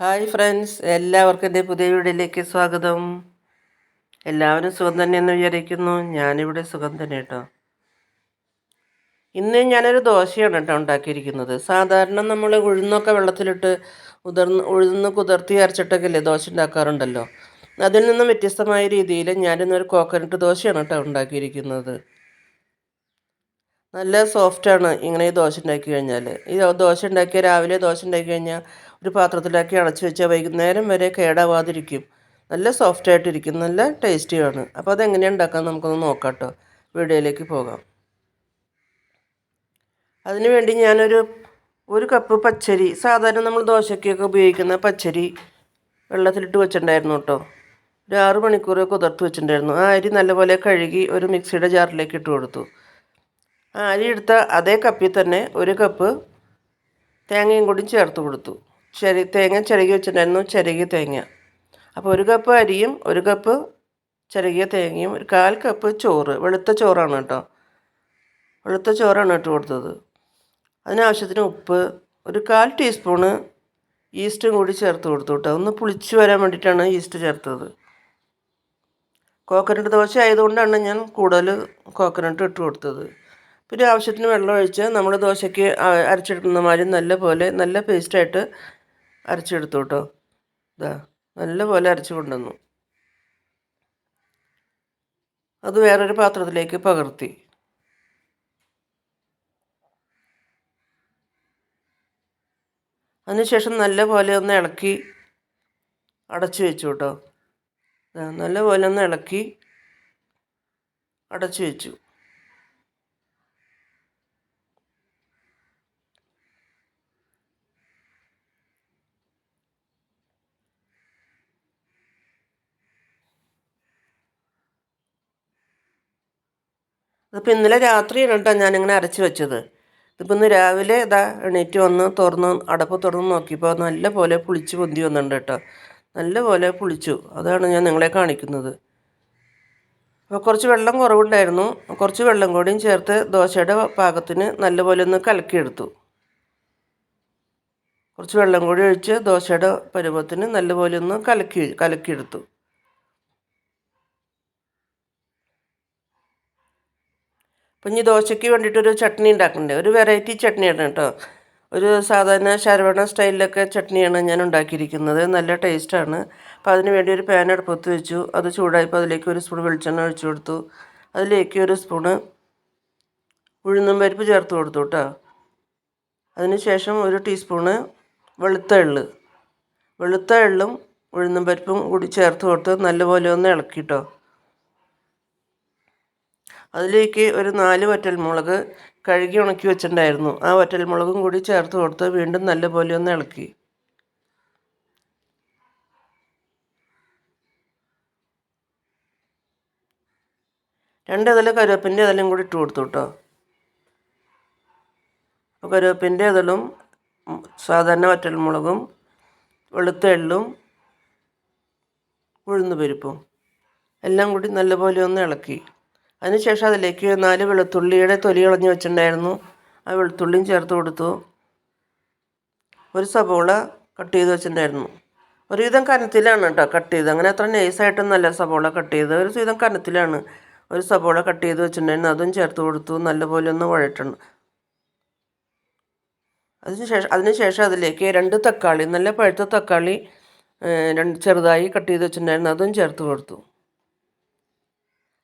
Hi friends, എല്ലാവർക്കും എൻ്റെ പുതിയ വീഡിയോയിലേക്ക് സ്വാഗതം. എല്ലാവരും സുഖം തന്നെയെന്ന് വിചാരിക്കുന്നു. ഞാനിവിടെ സുഖം തന്നെ കേട്ടോ. ഇന്ന് ഞാനൊരു ദോശയാണ് കേട്ടോ ഉണ്ടാക്കിയിരിക്കുന്നത്. സാധാരണ നമ്മൾ ഉഴുന്നൊക്കെ വെള്ളത്തിലിട്ട് ഉഴുന്ന് കുതിർത്തി അരച്ചിട്ടൊക്കെ അല്ലേ ദോശ ഉണ്ടാക്കാറുണ്ടല്ലോ. അതിൽ നിന്നും വ്യത്യസ്തമായ രീതിയിൽ ഞാനിന്നൊരു കോക്കനട്ട് ദോശയാണ് കേട്ടോ ഉണ്ടാക്കിയിരിക്കുന്നത്. നല്ല സോഫ്റ്റാണ് ഇങ്ങനെ ഈ ദോശ ഉണ്ടാക്കി കഴിഞ്ഞാൽ. ഈ ദോശ ഉണ്ടാക്കിയ രാവിലെ ദോശ ഉണ്ടാക്കി കഴിഞ്ഞാൽ ഒരു പാത്രത്തിലാക്കി അടച്ചു വെച്ചാൽ വൈകുന്നേരം വരെ കേടാവാതിരിക്കും. നല്ല സോഫ്റ്റായിട്ടിരിക്കും, നല്ല ടേസ്റ്റിയാണ്. അപ്പോൾ അതെങ്ങനെയാണ് ഉണ്ടാക്കാൻ നമുക്കൊന്ന് നോക്കാം കേട്ടോ. വീഡിയോയിലേക്ക് പോകാം. അതിന് വേണ്ടി ഒരു കപ്പ് പച്ചരി, സാധാരണ നമ്മൾ ദോശയ്ക്കൊക്കെ ഉപയോഗിക്കുന്ന പച്ചരി വെള്ളത്തിലിട്ട് വെച്ചിട്ടുണ്ടായിരുന്നു കേട്ടോ. ഒരു 6 മണിക്കൂർ കുതിർത്ത് വെച്ചിട്ടുണ്ടായിരുന്നു. ആ അരി നല്ലപോലെ കഴുകി ഒരു മിക്സിയുടെ ജാറിലേക്ക് ഇട്ട് കൊടുത്തു. ആ അരി എടുത്ത അതേ കപ്പിൽ തന്നെ ഒരു കപ്പ് തേങ്ങയും കൂടി ചേർത്ത് കൊടുത്തു. തേങ്ങ ചിരകി വെച്ചിട്ടുണ്ടായിരുന്നു, ചിരകിയ തേങ്ങ. അപ്പോൾ ഒരു കപ്പ് അരിയും ഒരു കപ്പ് ചിരകിയ തേങ്ങയും ഒരു 1/4 കപ്പ് ചോറ്, വെളുത്ത ചോറാണ് കേട്ടോ. വെളുത്ത ചോറാണ് ഇട്ട് കൊടുത്തത്. അതിനാവശ്യത്തിന് ഉപ്പ്, ഒരു 1/4 ടീസ്പൂണ് ഈസ്റ്റും കൂടി ചേർത്ത് കൊടുത്തു കേട്ടോ. ഒന്ന് പുളിച്ച് വരാൻ വേണ്ടിയിട്ടാണ് ഈസ്റ്റ് ചേർത്തത്. കോക്കനട്ട് ദോശ ആയതുകൊണ്ടാണ് ഞാൻ കൂടുതൽ കോക്കനട്ട് ഇട്ട് കൊടുത്തത്. പിന്നെ ആവശ്യത്തിന് വെള്ളം ഒഴിച്ച് നമ്മൾ ദോശയ്ക്ക് അരച്ചെടുക്കുന്ന മാതിരി നല്ല പേസ്റ്റായിട്ട് അരച്ചെടുത്തു കേട്ടോ. ഇതാ നല്ലപോലെ അരച്ച് കൊണ്ടുവന്നു. അത് വേറൊരു പാത്രത്തിലേക്ക് പകർത്തി. അതിനുശേഷം നല്ലപോലെ ഒന്ന് ഇളക്കി അടച്ചു വെച്ചു കേട്ടോ. നല്ലപോലെ ഒന്ന് ഇളക്കി അടച്ചു വെച്ചു. അതിപ്പോൾ ഇന്നലെ രാത്രിയാണ് കേട്ടോ ഞാനിങ്ങനെ അരച്ച് വെച്ചത്. ഇതിപ്പോൾ ഇന്ന് രാവിലെ എണീറ്റ് വന്ന് അടപ്പ് തുറന്ന് നോക്കിയപ്പോൾ നല്ലപോലെ പുളിച്ച് പൊന്തി വന്നിട്ടുണ്ട് കേട്ടോ. നല്ലപോലെ പുളിച്ചു. അതാണ് ഞാൻ നിങ്ങളെ കാണിക്കുന്നത്. അപ്പോൾ കുറച്ച് വെള്ളം കുറവുണ്ടായിരുന്നു. കുറച്ച് വെള്ളം കൂടിയും ചേർത്ത് ദോശയുടെ പാകത്തിന് നല്ലപോലെ ഒന്ന് കലക്കിയെടുത്തു. കുറച്ച് വെള്ളം കൂടി ഒഴിച്ച് ദോശയുടെ പരുവത്തിന് നല്ലപോലെ ഒന്ന് കലക്കിയെടുത്തു. അപ്പം ഇനി ദോശയ്ക്ക് വേണ്ടിയിട്ടൊരു ചട്നി ഉണ്ടാക്കണ്ടേ. ഒരു വെറൈറ്റി ചട്നിയാണ് കേട്ടോ. ഒരു സാധാരണ ശരവണ സ്റ്റൈലിലൊക്കെ ചട്നിയാണ് ഞാൻ ഉണ്ടാക്കിയിരിക്കുന്നത്. നല്ല ടേസ്റ്റാണ്. അപ്പോൾ അതിന് വേണ്ടി ഒരു പാൻ അടുപ്പത്ത് വെച്ചു. അത് ചൂടായപ്പോൾ അതിലേക്ക് ഒരു സ്പൂൺ വെളിച്ചെണ്ണ ഒഴിച്ചു കൊടുത്തു. അതിലേക്ക് ഒരു സ്പൂണ് ഉഴുന്നും പരിപ്പ് ചേർത്ത് കൊടുത്തു കേട്ടോ. അതിന് ശേഷം ഒരു ടീസ്പൂണ് വെളുത്ത എള്ളും ഉഴുന്നും പരിപ്പും കൂടി ചേർത്ത് കൊടുത്ത് നല്ലപോലെ ഒന്ന് ഇളക്കിട്ടോ. അതിലേക്ക് ഒരു 4 വറ്റൽമുളക് കഴുകി ഉണക്കി വെച്ചിട്ടുണ്ടായിരുന്നു. ആ വറ്റൽമുളകും കൂടി ചേർത്ത് കൊടുത്ത് വീണ്ടും നല്ലപോലെ ഒന്ന് ഇളക്കി. 2 ഇതൾ കറിവേപ്പിൻ്റെ ഇതളും കൂടി ഇട്ട് കൊടുത്തു കേട്ടോ. അപ്പോൾ കറിവേപ്പിൻ്റെ ഇതളും സാധാരണ വറ്റൽമുളകും വെളുത്ത എള്ളും ഉഴുന്ന് പരിപ്പും എല്ലാം കൂടി നല്ലപോലെ ഒന്ന് ഇളക്കി. അതിനുശേഷം അതിലേക്ക് 4 വെളുത്തുള്ളിയുടെ തൊലി കളഞ്ഞ് വെച്ചിട്ടുണ്ടായിരുന്നു. ആ വെളുത്തുള്ളിയും ചേർത്ത് കൊടുത്തു. ഒരു സബോള കട്ട് ചെയ്ത് വെച്ചിട്ടുണ്ടായിരുന്നു. ഒരുവിധം കനത്തിലാണ് കേട്ടോ കട്ട് ചെയ്ത്. അങ്ങനെ അത്ര നൈസായിട്ടൊന്നല്ല സബോള കട്ട് ചെയ്ത്, ഒരു വിധം കനത്തിലാണ്. ഒരു സബോള കട്ട് ചെയ്ത് വെച്ചിട്ടുണ്ടായിരുന്നു, അതും ചേർത്ത് കൊടുത്തു. നല്ലപോലെ ഒന്ന് വഴറ്റണം. അതിനുശേഷം അതിലേക്ക് 2 തക്കാളി, നല്ല പഴുത്ത തക്കാളി ചെറുതായി കട്ട് ചെയ്ത് വെച്ചിട്ടുണ്ടായിരുന്നു, അതും ചേർത്ത് കൊടുത്തു.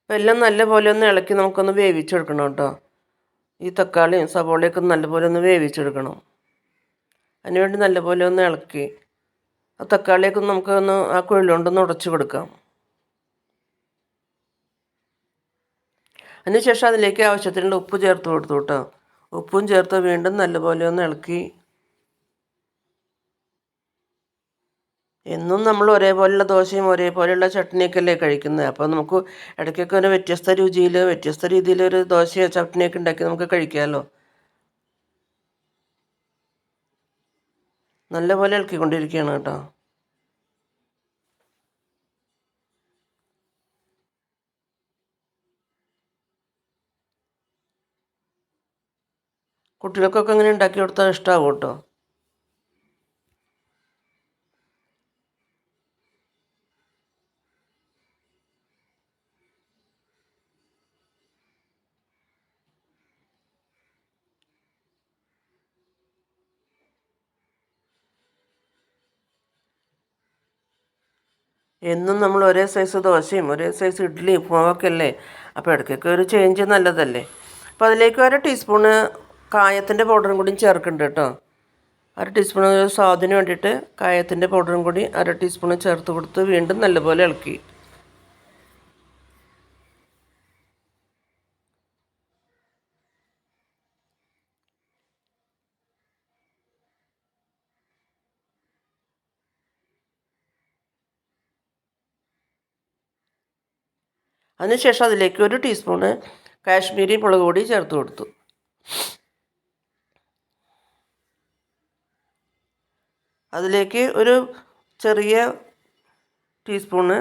അപ്പോൾ എല്ലാം നല്ലപോലെ ഒന്ന് ഇളക്കി നമുക്കൊന്ന് വേവിച്ചെടുക്കണം കേട്ടോ. ഈ തക്കാളിയും സബോളയൊക്കെ നല്ലപോലെ ഒന്ന് വേവിച്ചെടുക്കണം. അതിനുവേണ്ടി നല്ലപോലെ ഒന്ന് ഇളക്കി ആ തക്കാളിയൊക്കെ നമുക്കൊന്ന് ആ കുഴലുകൊണ്ടൊന്ന് ഉടച്ചു കൊടുക്കാം. അതിനുശേഷം അതിലേക്ക് ആവശ്യത്തിനുള്ള ഉപ്പ് ചേർത്ത് കൊടുത്തു കേട്ടോ. ഉപ്പും ചേർത്ത് വീണ്ടും നല്ലപോലെ ഒന്ന് ഇളക്കി. എന്നും നമ്മൾ ഒരേപോലെയുള്ള ദോശയും ഒരേപോലെയുള്ള ചട്നിയൊക്കെ അല്ലേ കഴിക്കുന്നത്. അപ്പോൾ നമുക്ക് ഇടയ്ക്കൊക്കെ ഒരു വ്യത്യസ്ത രുചിയിൽ വ്യത്യസ്ത രീതിയിലൊരു ദോശയോ ചട്നിയൊക്കെ ഉണ്ടാക്കി നമുക്ക് കഴിക്കാമല്ലോ. നല്ലപോലെ ഇളക്കിക്കൊണ്ടിരിക്കുകയാണ് കേട്ടോ. കുട്ടികൾക്കൊക്കെ അങ്ങനെ ഉണ്ടാക്കി കൊടുത്താൽ ഇഷ്ടമാവും കേട്ടോ. എന്നും നമ്മൾ ഒരേ സൈസ് ദോശയും ഒരേ സൈസ് ഇഡ്ഡലിയും ഉപ്പുമാവൊക്കെ അല്ലേ. അപ്പോൾ ഇടയ്ക്കൊക്കെ ഒരു ചേഞ്ച് നല്ലതല്ലേ. അപ്പോൾ അതിലേക്ക് 1 ടീസ്പൂണ് കായത്തിൻ്റെ പൗഡറും കൂടി ചേർക്കുന്നുണ്ട് കേട്ടോ. 1 ടീസ്പൂൺ സ്വാദിന് വേണ്ടിയിട്ട് കായത്തിൻ്റെ പൗഡറും കൂടി 1 ടീസ്പൂൺ ചേർത്ത് കൊടുത്ത് വീണ്ടും നല്ലപോലെ ഇളക്കി. അതിനുശേഷം അതിലേക്ക് 1 ടീസ്പൂണ് കാശ്മീരി മുളക് പൊടി ചേർത്ത് കൊടുത്തു. അതിലേക്ക് ഒരു ചെറിയ ടീസ്പൂണ്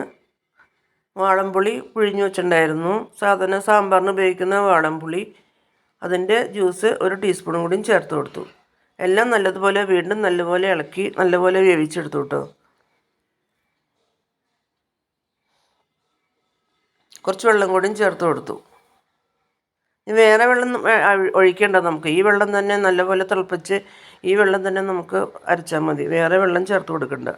വാളംപുളി പിഴിഞ്ഞ് വെച്ചിട്ടുണ്ടായിരുന്നു. സാധാരണ സാമ്പാറിന് ഉപയോഗിക്കുന്ന വാളംപുളി, അതിൻ്റെ ജ്യൂസ് 1 ടീസ്പൂണും കൂടിയും ചേർത്ത് കൊടുത്തു. എല്ലാം നല്ലതുപോലെ വീണ്ടും നല്ലപോലെ ഇളക്കി നല്ലപോലെ വേവിച്ചെടുത്തു കേട്ടോ. കുറച്ച് വെള്ളം കൂടിയും ചേർത്ത് കൊടുത്തു. ഇനി വേറെ വെള്ളം ഒഴിക്കേണ്ട, നമുക്ക് ഈ വെള്ളം തന്നെ നല്ലപോലെ തിളപ്പിച്ച് ഈ വെള്ളം തന്നെ നമുക്ക് അരച്ചാൽ മതി, വേറെ വെള്ളം ചേർത്ത് കൊടുക്കണ്ട.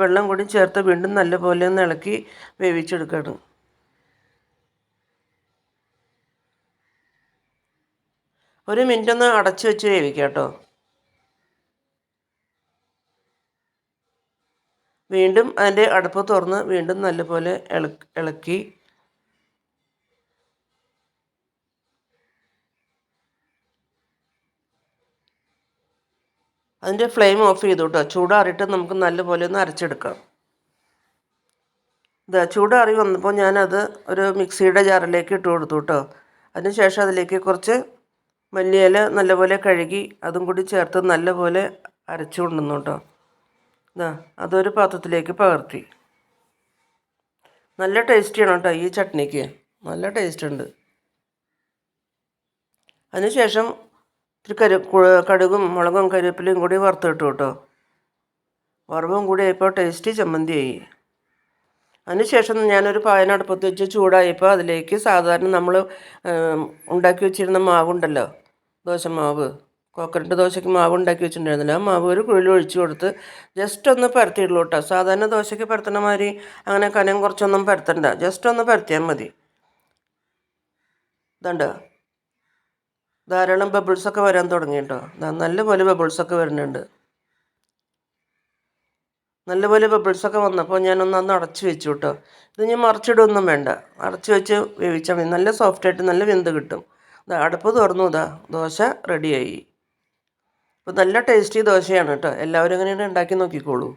വെള്ളം കൂടി ചേർത്ത് വീണ്ടും നല്ലപോലെ ഒന്ന് ഇളക്കി വേവിച്ചെടുക്കണം. ഒരു മിനിറ്റ് ഒന്ന് അടച്ചു വെച്ച് വേവിക്കാം കേട്ടോ. വീണ്ടും അതിൻ്റെ അടുപ്പ് തുറന്ന് വീണ്ടും നല്ലപോലെ ഇളക്കി അതിൻ്റെ ഫ്ലെയിം ഓഫ് ചെയ്തു കേട്ടോ. ചൂടാറിയിട്ട് നമുക്ക് നല്ലപോലെ ഒന്ന് അരച്ചെടുക്കാം. ഇതാ ചൂടാറി വന്നപ്പോൾ ഞാനത് ഒരു മിക്സിയുടെ ജാറിലേക്ക് ഇട്ട് കൊടുത്തു കേട്ടോ. അതിനുശേഷം അതിലേക്ക് കുറച്ച് മല്ലിയില നല്ലപോലെ കഴുകി അതും കൂടി ചേർത്ത് നല്ലപോലെ അരച്ചു കൊണ്ടുവന്നു കേട്ടോ. ഇതാ അതൊരു പാത്രത്തിലേക്ക് പകർത്തി. നല്ല ടേസ്റ്റിയാണ് കേട്ടോ ഈ ചട്നിക്ക്, നല്ല ടേസ്റ്റ് ഉണ്ട്. അതിനുശേഷം ഇത്തിരി കടുകും മുളകും കരിവേപ്പിലയും കൂടി വറുത്തിട്ടു കേട്ടോ. വറവും കൂടി ആയപ്പോൾ ടേസ്റ്റി ചമ്മന്തിയായി. അതിനുശേഷം ഞാനൊരു പാൻ അടുപ്പത്ത് വെച്ച് ചൂടായപ്പോൾ അതിലേക്ക് സാധാരണ നമ്മൾ ഉണ്ടാക്കി വെച്ചിരുന്ന മാവുണ്ടല്ലോ, ദോശമാവ്, കോക്കനട്ട് ദോശയ്ക്ക് മാവ് ഉണ്ടാക്കി വെച്ചിട്ടുണ്ടായിരുന്നില്ല, ആ മാവ് ഒരു കുഴിയിൽ ഒഴിച്ചു കൊടുത്ത് ജസ്റ്റ് ഒന്ന് പരത്തിയിട്ടുള്ളൂ കേട്ടോ. സാധാരണ ദോശയ്ക്ക് പരത്തണ മാതിരി അങ്ങനെ കനം കുറച്ചൊന്നും പരത്തണ്ട, ജസ്റ്റ് ഒന്ന് പരത്തിയാൽ മതി. ഇതുണ്ട് ധാരാളം ബബിൾസൊക്കെ വരാൻ തുടങ്ങി കേട്ടോ. നല്ലപോലെ ബബിൾസൊക്കെ വരുന്നുണ്ട്. നല്ലപോലെ ബബിൾസൊക്കെ വന്നപ്പോൾ ഞാനൊന്ന് അടച്ചു വെച്ചു കേട്ടോ. ഇത് ഞാൻ മറിച്ചിടൊന്നും വേണ്ട, അടച്ചു വെച്ച് വേവിച്ചാൽ മതി. നല്ല സോഫ്റ്റായിട്ട് നല്ല വെന്ത് കിട്ടും. അടുപ്പ് തുറന്നു, ദോശ റെഡിയായി. അപ്പോൾ നല്ല ടേസ്റ്റി ദോശയാണ് കേട്ടോ. എല്ലാവരും അങ്ങനെയാണ് ഉണ്ടാക്കി നോക്കിക്കോളൂ.